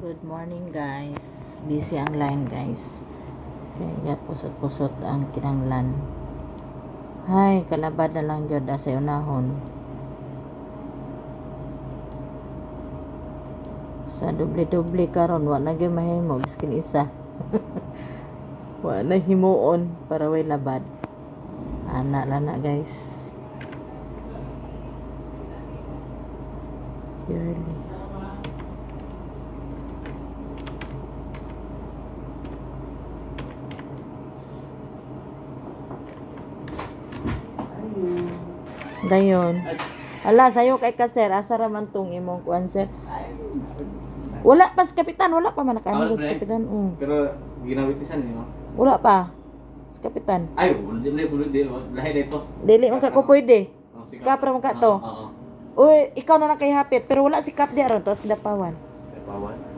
Good morning guys. Busy ang line guys. Kaya pusot-pusot ang kinanglan. Hay, kalabad na lang jud sa unahon. Sa doble-doble karon wa na gyud mahimo biskin isa. Wa na himuon para way labad. Ana lang na guys. Purely. Dayon. Ala, sayo kay ka sir, asa ra man tong imong kuan sir? Wala pa si kapitan, wala pa man nakaano si kapitan. Pero ginawitisan niyo. Wala pa. Si kapitan. Ay, dili lahi dito. Dili man ka ko pwede. Sikap ra man ka to. Oo. Uy, ikaw na lang kay hapit pero wala si kap di aron tos kidapawan. Kidapawan.